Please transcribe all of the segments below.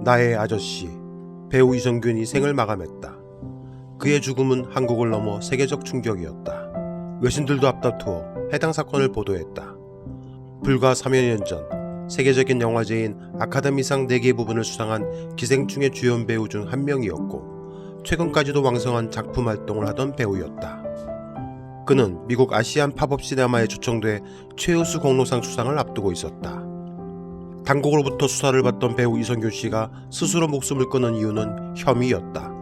나의 아저씨, 배우 이성균이 생을 마감했다. 그의 죽음은 한국을 넘어 세계적 충격이었다. 외신들도 앞다투어 해당 사건을 보도했다. 불과 3여 년 전 세계적인 영화제인 아카데미상 4개 부분을 수상한 기생충의 주연 배우 중 한 명이었고, 최근까지도 왕성한 작품 활동을 하던 배우였다. 그는 미국 아시안 팝업 시네마에 초청돼 최우수 공로상 수상을 앞두고 있었다. 당국으로부터 수사를 받던 배우 이성균 씨가 스스로 목숨을 끊은 이유는 혐의였다.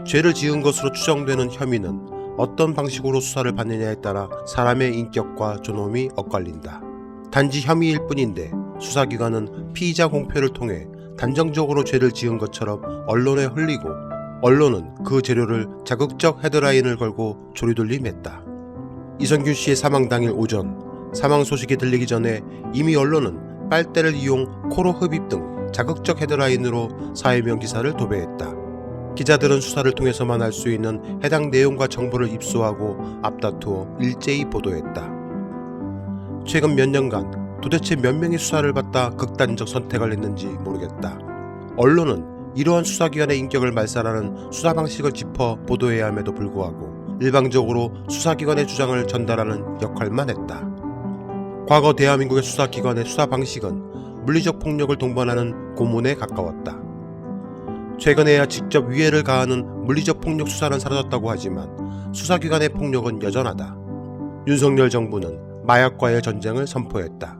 죄를 지은 것으로 추정되는 혐의는 어떤 방식으로 수사를 받느냐에 따라 사람의 인격과 존엄이 엇갈린다. 단지 혐의일 뿐인데 수사기관은 피의자 공표를 통해 단정적으로 죄를 지은 것처럼 언론에 흘리고, 언론은 그 재료를 자극적 헤드라인을 걸고 조리돌림했다. 이성균 씨의 사망 당일 오전, 사망 소식이 들리기 전에 이미 언론은 빨대를 이용 코로 흡입 등 자극적 헤드라인으로 사회명 기사를 도배했다. 기자들은 수사를 통해서만 알 수 있는 해당 내용과 정보를 입수하고 앞다투어 일제히 보도했다. 최근 몇 년간 도대체 몇 명이 수사를 받다 극단적 선택을 했는지 모르겠다. 언론은 이러한 수사기관의 인격을 말살하는 수사 방식을 짚어 보도해야 함에도 불구하고 일방적으로 수사기관의 주장을 전달하는 역할만 했다. 과거 대한민국의 수사기관의 수사 방식은 물리적 폭력을 동반하는 고문에 가까웠다. 최근에야 직접 위해를 가하는 물리적 폭력 수사는 사라졌다고 하지만 수사기관의 폭력은 여전하다. 윤석열 정부는 마약과의 전쟁을 선포했다.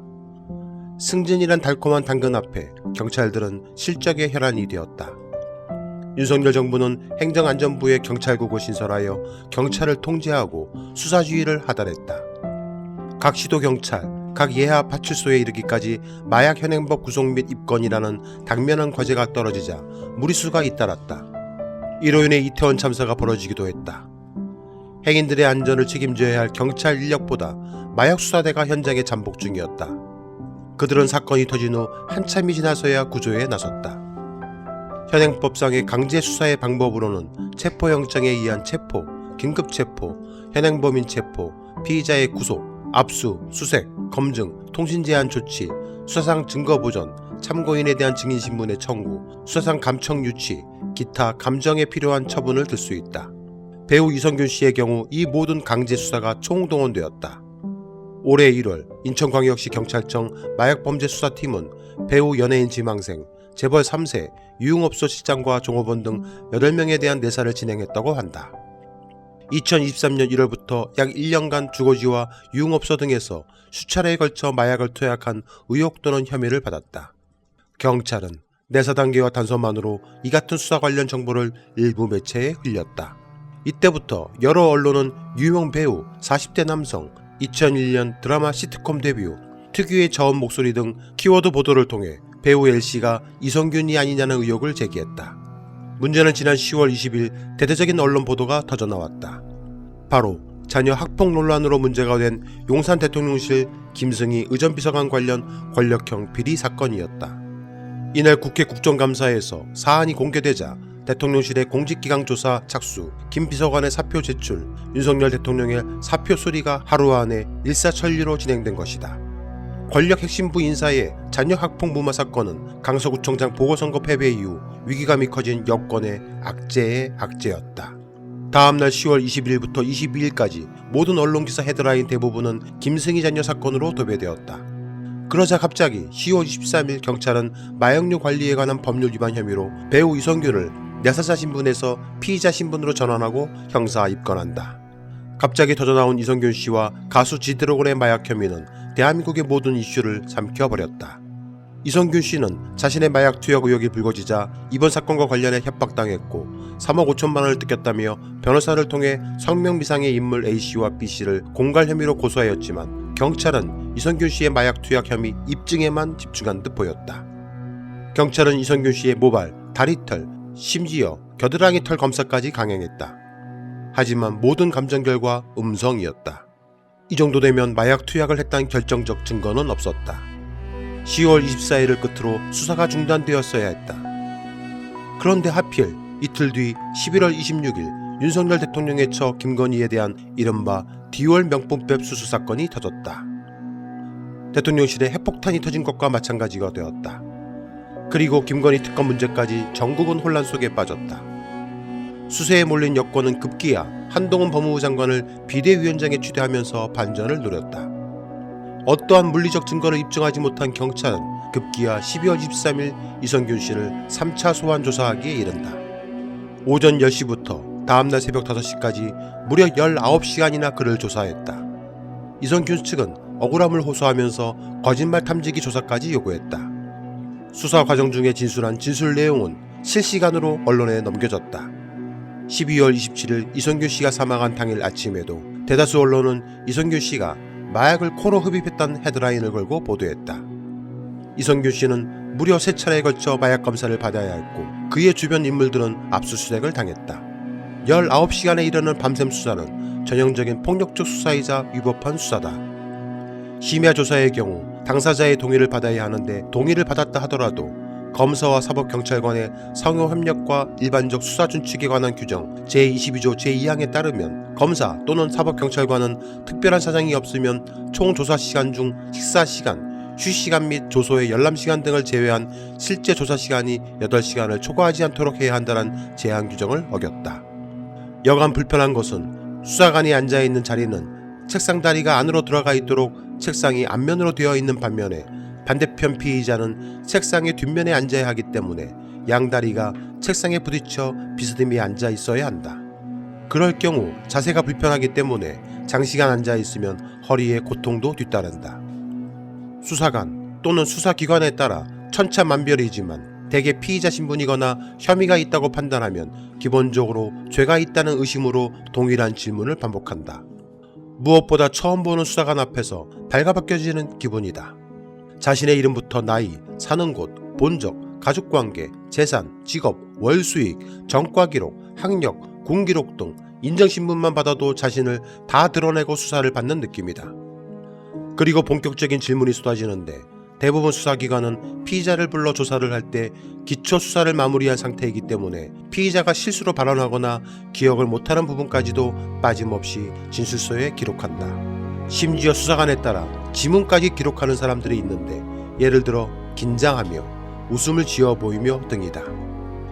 승진이란 달콤한 당근 앞에 경찰들은 실적의 혈안이 되었다. 윤석열 정부는 행정안전부의 경찰국을 신설하여 경찰을 통제하고 수사지휘를 하달했다. 각 시도경찰, 각 예하 파출소에 이르기까지 마약 현행법 구속 및 입건이라는 당면한 과제가 떨어지자 무리수가 잇따랐다. 이로 인해 이태원 참사가 벌어지기도 했다. 행인들의 안전을 책임져야 할 경찰 인력보다 마약 수사대가 현장에 잠복 중이었다. 그들은 사건이 터진 후 한참이 지나서야 구조에 나섰다. 현행법상의 강제 수사의 방법으로는 체포영장에 의한 체포, 긴급체포, 현행범인 체포, 피의자의 구속, 압수, 수색, 검증, 통신제한 조치, 수사상 증거보전, 참고인에 대한 증인신문의 청구, 수사상 감청 유치, 기타 감정에 필요한 처분을 들 수 있다. 배우 이성균 씨의 경우 이 모든 강제 수사가 총동원되었다. 올해 1월 인천광역시 경찰청 마약범죄수사팀은 배우 연예인 지망생, 재벌 3세, 유흥업소 실장과 종업원 등 8명에 대한 내사를 진행했다고 한다. 2023년 1월부터 약 1년간 주거지와 유흥업소 등에서 수차례에 걸쳐 마약을 투약한 의혹 또는 혐의를 받았다. 경찰은 내사 단계와 단서만으로 이 같은 수사 관련 정보를 일부 매체에 흘렸다. 이때부터 여러 언론은 유명 배우, 40대 남성, 2001년 드라마 시트콤 데뷔, 특유의 저음 목소리 등 키워드 보도를 통해 배우 L씨가 이성균이 아니냐는 의혹을 제기했다. 문제는 지난 10월 20일 대대적인 언론 보도가 터져나왔다. 바로 자녀 학폭 논란으로 문제가 된 용산 대통령실 김승희 의전비서관 관련 권력형 비리 사건이었다. 이날 국회 국정감사에서 사안이 공개되자 대통령실의 공직기강 조사 착수, 김 비서관의 사표 제출, 윤석열 대통령의 사표 수리가 하루 안에 일사천리로 진행된 것이다. 권력 핵심부 인사의 자녀 학폭 무마 사건은 강서구청장 보궐선거 패배 이후 위기감이 커진 여권의 악재의 악재였다. 다음날 10월 21일부터 22일까지 모든 언론기사 헤드라인 대부분은 김승희 자녀 사건으로 도배되었다. 그러자 갑자기 10월 23일 경찰은 마약류 관리에 관한 법률 위반 혐의로 배우 이성균을 내사자 신분에서 피의자 신분으로 전환하고 형사 입건한다. 갑자기 터져나온 이성균 씨와 가수 지드래곤의 마약 혐의는 대한민국의 모든 이슈를 삼켜버렸다. 이성균 씨는 자신의 마약 투약 의혹이 불거지자 이번 사건과 관련해 협박당했고 3억 5천만 원을 뜯겼다며 변호사를 통해 성명미상의 인물 A씨와 B씨를 공갈 혐의로 고소하였지만 경찰은 이성균 씨의 마약 투약 혐의 입증에만 집중한 듯 보였다. 경찰은 이성균 씨의 모발, 다리털, 심지어 겨드랑이 털 검사까지 강행했다. 하지만 모든 감정 결과 음성이었다. 이 정도 되면 마약 투약을 했다는 결정적 증거는 없었다. 10월 24일을 끝으로 수사가 중단되었어야 했다. 그런데 하필 이틀 뒤 11월 26일 윤석열 대통령의 처 김건희에 대한 이른바 디올 명품백 수수 사건이 터졌다. 대통령실에 핵폭탄이 터진 것과 마찬가지가 되었다. 그리고 김건희 특검 문제까지 전국은 혼란 속에 빠졌다. 수세에 몰린 여권은 급기야 한동훈 법무부 장관을 비대위원장에 추대하면서 반전을 노렸다. 어떠한 물리적 증거를 입증하지 못한 경찰은 급기야 12월 23일 이성균 씨를 3차 소환 조사하기에 이른다. 오전 10시부터 다음날 새벽 5시까지 무려 19시간이나 그를 조사했다. 이성균 측은 억울함을 호소하면서 거짓말 탐지기 조사까지 요구했다. 수사 과정 중에 진술한 진술 내용은 실시간으로 언론에 넘겨졌다. 12월 27일 이성균 씨가 사망한 당일 아침에도 대다수 언론은 이성균 씨가 마약을 코로 흡입했다는 헤드라인을 걸고 보도했다. 이성균 씨는 무려 3차례에 걸쳐 마약 검사를 받아야 했고 그의 주변 인물들은 압수수색을 당했다. 19시간에 이르는 밤샘 수사는 전형적인 폭력적 수사이자 위법한 수사다. 심야 조사의 경우 당사자의 동의를 받아야 하는데 동의를 받았다 하더라도 검사와 사법경찰관의 상호 협력과 일반적 수사 준칙에 관한 규정 제22조 제2항에 따르면 검사 또는 사법경찰관은 특별한 사정이 없으면 총 조사시간 중 식사시간, 휴식시간 및 조소의 열람시간 등을 제외한 실제 조사시간이 8시간을 초과하지 않도록 해야 한다는 제한 규정을 어겼다. 여간 불편한 것은 수사관이 앉아있는 자리는 책상 다리가 안으로 들어가 있도록 책상이 앞면으로 되어 있는 반면에 반대편 피의자는 책상의 뒷면에 앉아야 하기 때문에 양다리가 책상에 부딪혀 비스듬히 앉아 있어야 한다. 그럴 경우 자세가 불편하기 때문에 장시간 앉아 있으면 허리에 고통도 뒤따른다. 수사관 또는 수사기관에 따라 천차만별이지만 대개 피의자 신분이거나 혐의가 있다고 판단하면 기본적으로 죄가 있다는 의심으로 동일한 질문을 반복한다. 무엇보다 처음 보는 수사관 앞에서 발가벗겨지는 기분이다. 자신의 이름부터 나이, 사는 곳, 본적, 가족관계, 재산, 직업, 월수익, 전과기록, 학력, 군기록 등 인정신문만 받아도 자신을 다 드러내고 수사를 받는 느낌이다. 그리고 본격적인 질문이 쏟아지는데 대부분 수사기관은 피의자를 불러 조사를 할 때 기초수사를 마무리한 상태이기 때문에 피의자가 실수로 발언하거나 기억을 못하는 부분까지도 빠짐없이 진술서에 기록한다. 심지어 수사관에 따라 지문까지 기록하는 사람들이 있는데 예를 들어 긴장하며 웃음을 지어 보이며 등이다.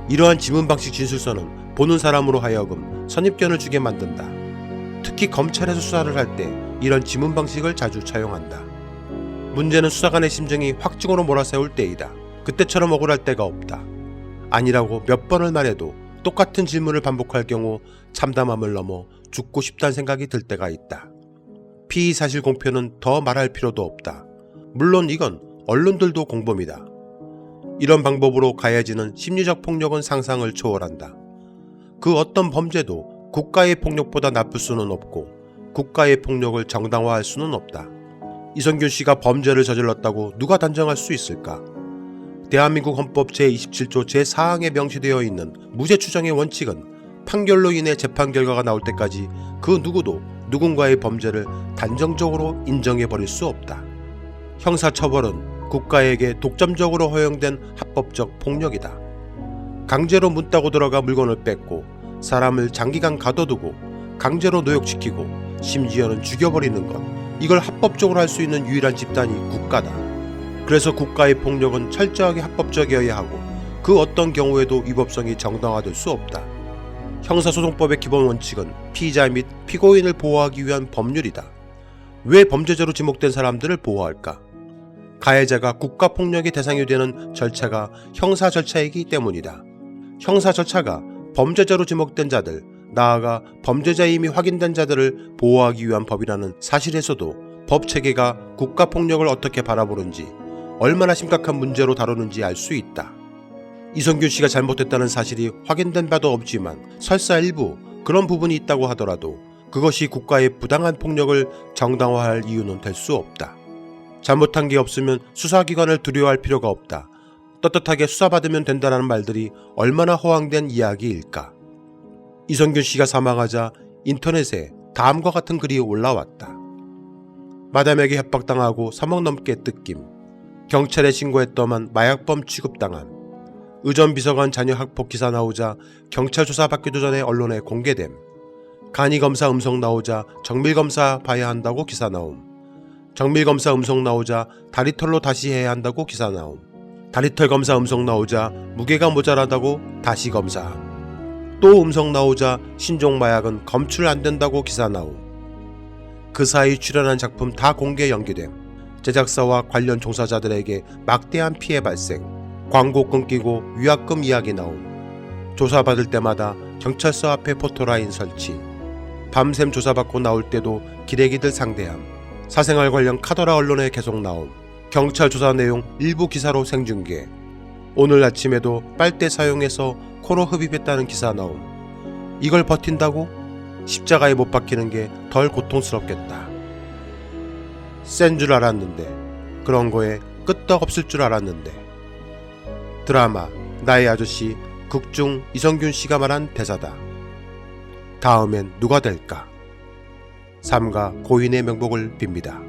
이러한 지문 방식 진술서는 보는 사람으로 하여금 선입견을 주게 만든다. 특히 검찰에서 수사를 할 때 이런 지문 방식을 자주 차용한다. 문제는 수사관의 심정이 확증으로 몰아세울 때이다. 그때처럼 억울할 때가 없다. 아니라고 몇 번을 말해도 똑같은 질문을 반복할 경우 참담함을 넘어 죽고 싶다는 생각이 들 때가 있다. 피의 사실 공표는 더 말할 필요도 없다. 물론 이건 언론들도 공범이다. 이런 방법으로 가해지는 심리적 폭력은 상상을 초월한다. 그 어떤 범죄도 국가의 폭력보다 나쁠 수는 없고 국가의 폭력을 정당화할 수는 없다. 이성균 씨가 범죄를 저질렀다고 누가 단정할 수 있을까? 대한민국 헌법 제27조 제4항에 명시되어 있는 무죄 추정의 원칙은 판결로 인해 재판 결과가 나올 때까지 그 누구도 누군가의 범죄를 단정적으로 인정해버릴 수 없다. 형사처벌은 국가에게 독점적으로 허용된 합법적 폭력이다. 강제로 문 따고 들어가 물건을 뺏고 사람을 장기간 가둬두고 강제로 노역시키고 심지어는 죽여버리는 것, 이걸 합법적으로 할 수 있는 유일한 집단이 국가다. 그래서 국가의 폭력은 철저하게 합법적이어야 하고 그 어떤 경우에도 위법성이 정당화될 수 없다. 형사소송법의 기본 원칙은 피의자 및 피고인을 보호하기 위한 법률이다. 왜 범죄자로 지목된 사람들을 보호할까? 가해자가 국가폭력의 대상이 되는 절차가 형사 절차이기 때문이다. 형사 절차가 범죄자로 지목된 자들, 나아가 범죄자임이 확인된 자들을 보호하기 위한 법이라는 사실에서도 법 체계가 국가폭력을 어떻게 바라보는지, 얼마나 심각한 문제로 다루는지 알 수 있다. 이성균 씨가 잘못했다는 사실이 확인된 바도 없지만 설사 일부 그런 부분이 있다고 하더라도 그것이 국가의 부당한 폭력을 정당화할 이유는 될 수 없다. 잘못한 게 없으면 수사기관을 두려워할 필요가 없다. 떳떳하게 수사받으면 된다는 말들이 얼마나 허황된 이야기일까. 이성균 씨가 사망하자 인터넷에 다음과 같은 글이 올라왔다. 마담에게 협박당하고 3억 넘게 뜯김. 경찰에 신고했더만 마약범 취급당함. 의전비서관 자녀 학폭 기사 나오자 경찰 조사받기도 전에 언론에 공개됨. 간이검사 음성 나오자 정밀검사 봐야 한다고 기사 나옴. 정밀검사 음성 나오자 다리털로 다시 해야 한다고 기사 나옴. 다리털 검사 음성 나오자 무게가 모자라다고 다시 검사함. 또 음성 나오자 신종마약은 검출 안 된다고 기사 나옴. 그 사이 출연한 작품 다 공개 연기됨. 제작사와 관련 종사자들에게 막대한 피해 발생. 광고 끊기고 위약금 이야기 나옴. 조사받을 때마다 경찰서 앞에 포토라인 설치. 밤샘 조사받고 나올 때도 기레기들 상대함. 사생활 관련 카더라 언론에 계속 나옴. 경찰 조사 내용 일부 기사로 생중계. 오늘 아침에도 빨대 사용해서 코로 흡입했다는 기사 나옴. 이걸 버틴다고? 십자가에 못 박히는 게 덜 고통스럽겠다. 센 줄 알았는데, 그런 거에 끄떡 없을 줄 알았는데. 드라마 나의 아저씨 극중 이성균 씨가 말한 대사다. 다음엔 누가 될까? 삼가 고인의 명복을 빕니다.